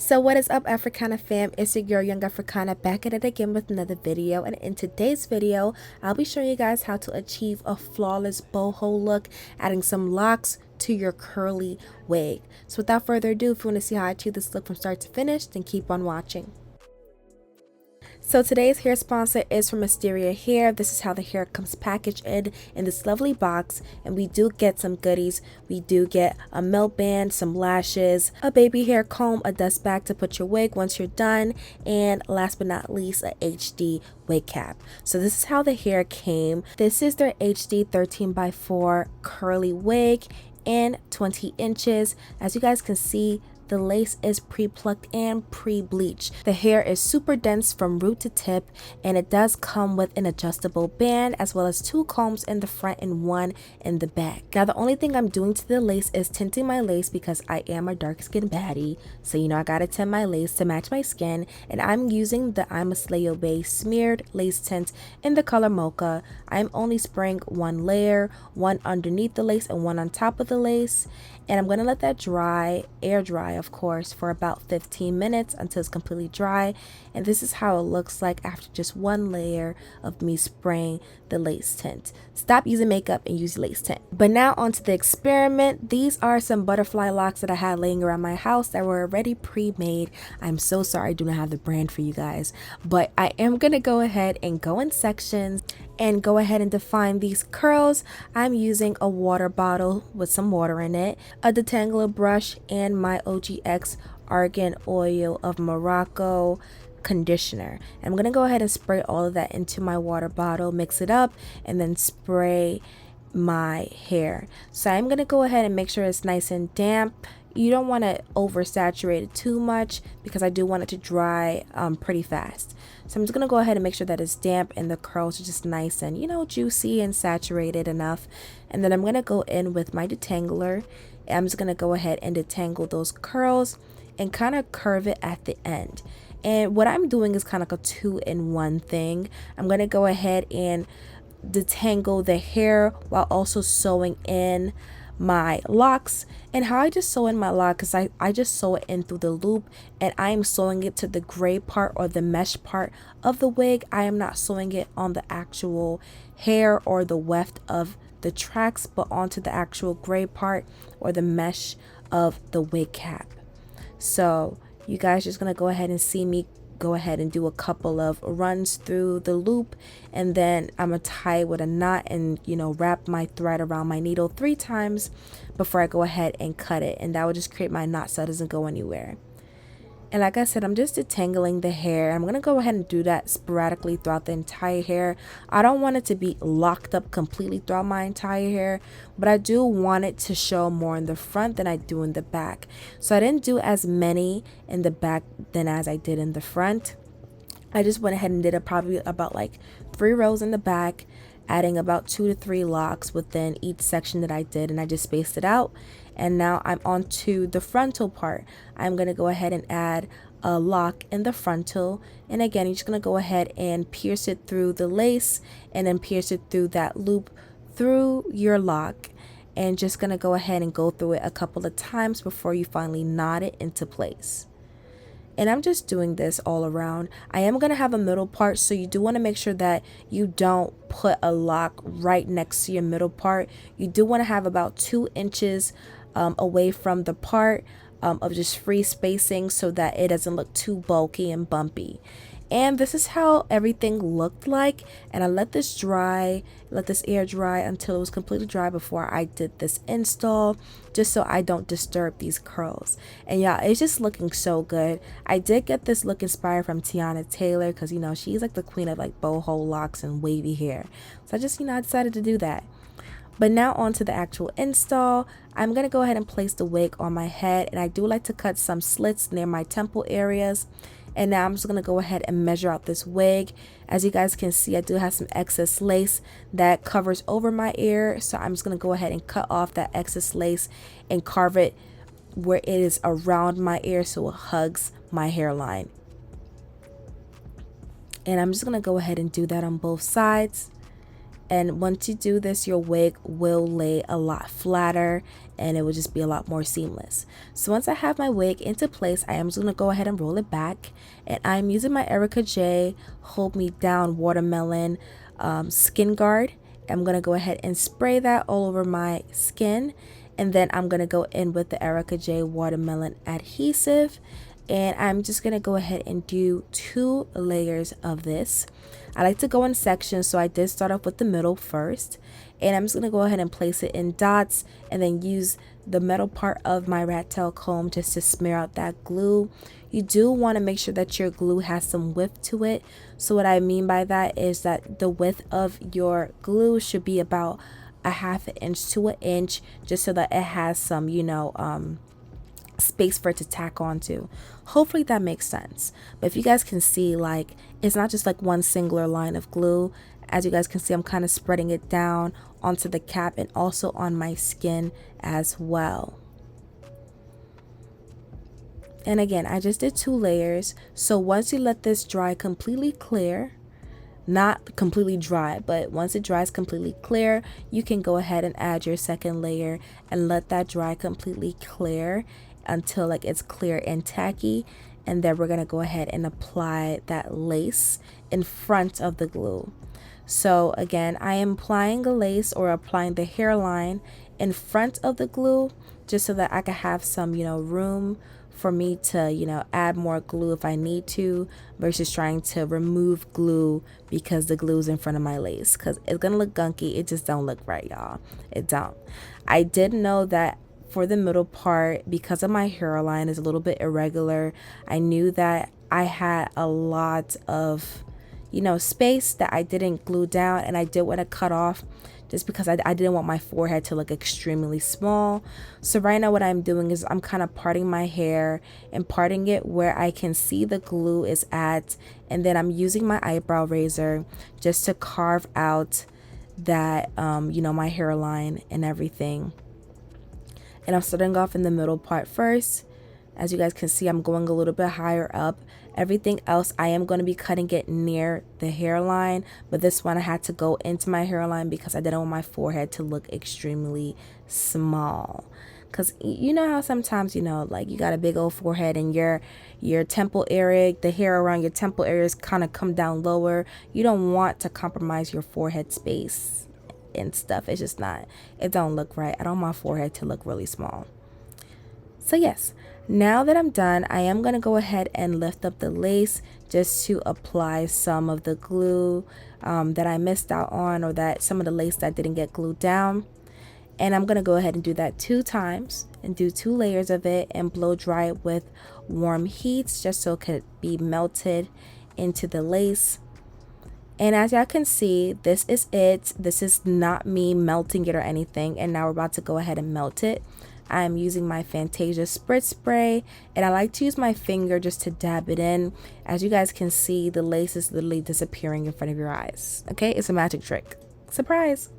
So what is up, Africana fam? It's your girl Young Africana back at it again with another video, and in today's video I'll be showing you guys how to achieve a flawless boho look, adding some locks to your curly wig. So without further ado, if you want to see how I achieve this look from start to finish, then keep on watching. So today's hair sponsor is from Asteria Hair. This is how the hair comes packaged in this lovely box, and we do get some goodies. We do get a melt band, some lashes, a baby hair comb, a dust bag to put your wig once you're done, and last but not least, a HD wig cap. So this is how the hair came. This is their HD 13x4 curly wig in 20 inches. As you guys can see, the lace is pre-plucked and pre-bleached. The hair is super dense from root to tip, and it does come with an adjustable band as well as 2 combs in the front and 1 in the back. Now the only thing I'm doing to the lace is tinting my lace because I am a dark skin baddie. So you know I gotta tint my lace to match my skin, and I'm using the I'm a Slayo Bay smeared lace tint in the color mocha. I'm only spraying 1 layer, 1 underneath the lace and 1 on top of the lace. And I'm going to let that dry, air dry of course, for about 15 minutes until it's completely dry. And this is how it looks like after just 1 layer of me spraying the lace tint. Stop using makeup and use lace tint. But now onto the experiment. These are some butterfly locks that I had laying around my house that were already pre-made. I'm so sorry I do not have the brand for you guys, but I am going to go ahead and go in sections and go ahead and define these curls. I'm using a water bottle with some water in it, a detangler brush, and my OGX Argan Oil of Morocco conditioner. I'm gonna go ahead and spray all of that into my water bottle, mix it up, and then spray my hair. So I'm gonna go ahead and make sure it's nice and damp. You don't want to oversaturate it too much because I do want it to dry pretty fast. So I'm just going to go ahead and make sure that it's damp and the curls are just nice and, you know, juicy and saturated enough. And then I'm going to go in with my detangler. I'm just going to go ahead and detangle those curls and kind of curve it at the end. And what I'm doing is kind of like a 2-in-1 thing. I'm going to go ahead and detangle the hair while also sewing in my locks. And how I just sew in my lock is I just sew it in through the loop, and I am sewing it to the gray part or the mesh part of the wig. I am not sewing it on the actual hair or the weft of the tracks, but onto the actual gray part or the mesh of the wig cap. So you guys just gonna go ahead and see me go ahead and do a couple of runs through the loop, and then I'm gonna tie it with a knot and, you know, wrap my thread around my needle 3 times before I go ahead and cut it, and that will just create my knot so it doesn't go anywhere. And like I said, I'm just detangling the hair. I'm gonna go ahead and do that sporadically throughout the entire hair. I don't want it to be locked up completely throughout my entire hair, but I do want it to show more in the front than I do in the back. So I didn't do as many in the back than as I did in the front. I just went ahead and did probably about like 3 rows in the back, adding about 2 to 3 locks within each section that I did, and I just spaced it out. And now I'm on to the frontal part. I'm going to go ahead and add a lock in the frontal, and again you're just going to go ahead and pierce it through the lace and then pierce it through that loop through your lock, and just going to go ahead and go through it a couple of times before you finally knot it into place. And I'm just doing this all around. I am going to have a middle part, so you do want to make sure that you don't put a lock right next to your middle part. You do want to have about 2 inches away from the part of just free spacing so that it doesn't look too bulky and bumpy. And this is how everything looked like, and I let this air dry until it was completely dry before I did this install, just so I don't disturb these curls. And yeah, it's just looking so good. I did get this look inspired from Tiana Taylor because, you know, she's like the queen of like boho locks and wavy hair. So I just, you know, I decided to do that. But now on to the actual install. I'm going to go ahead and place the wig on my head, and I do like to cut some slits near my temple areas. And now I'm just going to go ahead and measure out this wig. As you guys can see, I do have some excess lace that covers over my ear, so I'm just going to go ahead and cut off that excess lace and carve it where it is around my ear so it hugs my hairline. And I'm just going to go ahead and do that on both sides. And once you do this, your wig will lay a lot flatter and it will just be a lot more seamless. So once I have my wig into place, I am just going to go ahead and roll it back, and I'm using my Erica J Hold Me Down Watermelon Skin Guard. I'm going to go ahead and spray that all over my skin, and then I'm going to go in with the Erica J Watermelon Adhesive, and I'm just going to go ahead and do 2 layers of this. I like to go in sections, so I did start off with the middle first, and I'm just going to go ahead and place it in dots, and then use the metal part of my rat tail comb just to smear out that glue. You do want to make sure that your glue has some width to it. So what I mean by that is that the width of your glue should be about a ½ inch to an inch, just so that it has some, you know, space for it to tack onto. Hopefully that makes sense. But if you guys can see, like, it's not just like one singular line of glue. As you guys can see, I'm kind of spreading it down onto the cap and also on my skin as well. And again, I just did 2 layers. So once you let this dry completely clear, not completely dry, but once it dries completely clear, you can go ahead and add your second layer and let that dry completely clear until like it's clear and tacky. And then we're going to go ahead and apply that lace in front of the glue. So again, I am applying a lace or applying the hairline in front of the glue, just so that I can have some, you know, room for me to, you know, add more glue if I need to, versus trying to remove glue because the glue is in front of my lace, because it's gonna look gunky. It just don't look right, y'all. It don't. I did know that for the middle part, because of my hairline is a little bit irregular, I knew that I had a lot of, you know, space that I didn't glue down, and I did want to cut off just because I didn't want my forehead to look extremely small. So right now what I'm doing is I'm kind of parting my hair and parting it where I can see the glue is at, and then I'm using my eyebrow razor just to carve out that you know, my hairline and everything. And I'm starting off in the middle part first. As you guys can see, I'm going a little bit higher up. Everything else, I am going to be cutting it near the hairline, but this one I had to go into my hairline because I didn't want my forehead to look extremely small. Because you know how sometimes, you know, like you got a big old forehead and your temple area, the hair around your temple areas kind of come down lower. You don't want to compromise your forehead space and stuff. It's just not, it don't look right. I don't want my forehead to look really small. So yes, now that I'm done, I am going to go ahead and lift up the lace just to apply some of the glue that I missed out on, or that some of the lace that didn't get glued down. And I'm going to go ahead and do that 2 times and do 2 layers of it and blow dry it with warm heats just so it could be melted into the lace. And as y'all can see, this is it. This is not me melting it or anything. And now we're about to go ahead and melt it. I'm using my Fantasia Spritz Spray, and I like to use my finger just to dab it in. As you guys can see, the lace is literally disappearing in front of your eyes. Okay, it's a magic trick. Surprise!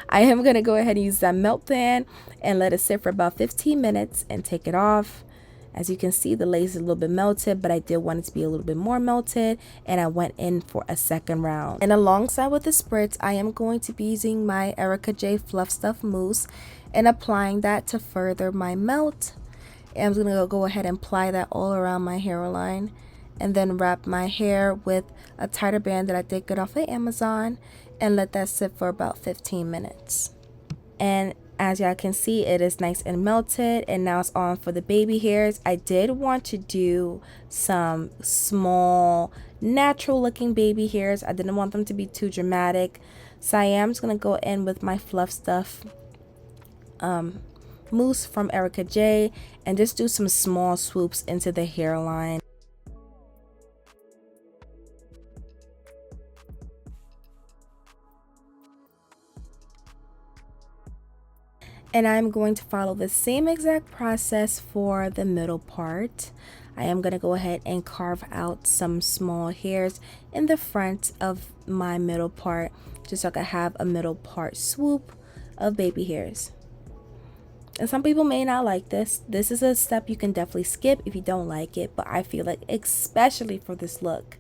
I am going to go ahead and use that melt pan and let it sit for about 15 minutes and take it off. As you can see, the lace is a little bit melted, but I did want it to be a little bit more melted, and I went in for a second round. And alongside with the spritz, I am going to be using my Erica J Fluff Stuff Mousse and applying that to further my melt. And I'm going to go ahead and apply that all around my hairline, and then wrap my hair with a tighter band that I did get off of Amazon and let that sit for about 15 minutes. And as y'all can see, it is nice and melted, and now it's on for the baby hairs. I did want to do some small natural looking baby hairs. I didn't want them to be too dramatic, so I am just going to go in with my Fluff Stuff mousse from Erica J and just do some small swoops into the hairline. And I'm going to follow the same exact process for the middle part. I am going to go ahead and carve out some small hairs in the front of my middle part, just so I can have a middle part swoop of baby hairs. And some people may not like this. This is a step you can definitely skip if you don't like it, but I feel like especially for this look,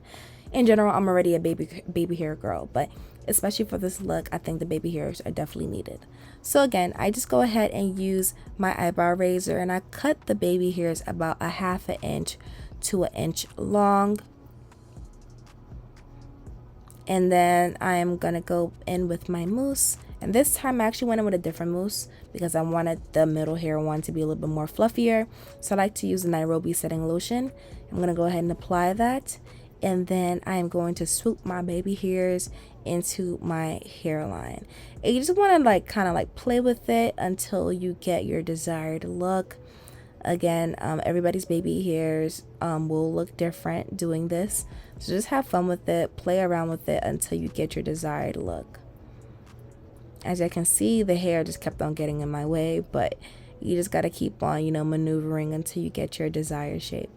In general, I'm already a baby hair girl, but especially for this look, I think the baby hairs are definitely needed. So again, I just go ahead and use my eyebrow razor and I cut the baby hairs about a half an inch to an inch long. And then I'm gonna go in with my mousse, and this time I actually went in with a different mousse because I wanted the middle hair one to be a little bit more fluffier. So I like to use the Nairobi setting lotion. I'm gonna go ahead and apply that, and then I am going to swoop my baby hairs into my hairline. And you just want to like kind of like play with it until you get your desired look. Again, everybody's baby hairs will look different doing this, so just have fun with it, play around with it until you get your desired look. As you can see, the hair just kept on getting in my way, but you just got to keep on, you know, maneuvering until you get your desired shape.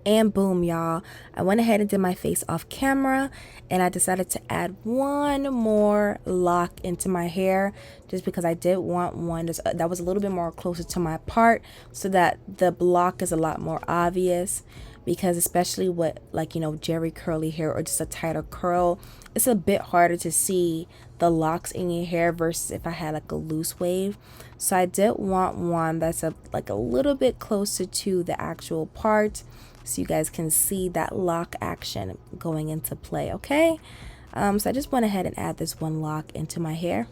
And boom, y'all, I went ahead and did my face off camera, and I decided to add one more lock into my hair just because I did want one that was a little bit more closer to my part so that the block is a lot more obvious. Because especially with, like, you know, jerry curly hair or just a tighter curl, it's a bit harder to see the locks in your hair versus if I had like a loose wave. So I did want one that's like a little bit closer to the actual part, so you guys can see that lock action going into play. Okay, so I just went ahead and add this one lock into my hair.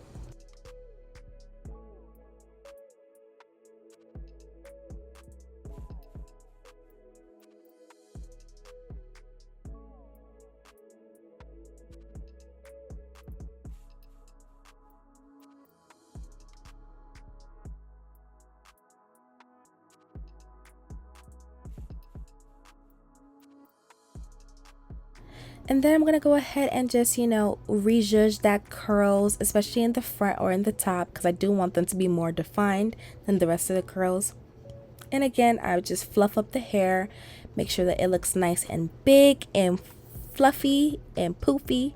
And then I'm going to go ahead and just, you know, rejudge that curls, especially in the front or in the top, because I do want them to be more defined than the rest of the curls. And again, I would just fluff up the hair, make sure that it looks nice and big and fluffy and poofy.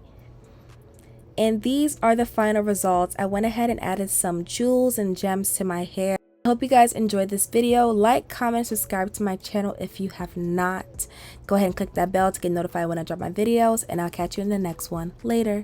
And these are the final results. I went ahead and added some jewels and gems to my hair. I hope you guys enjoyed this video. Like, comment, subscribe to my channel if you have not. Go ahead and click that bell to get notified when I drop my videos, and I'll catch you in the next one. Later.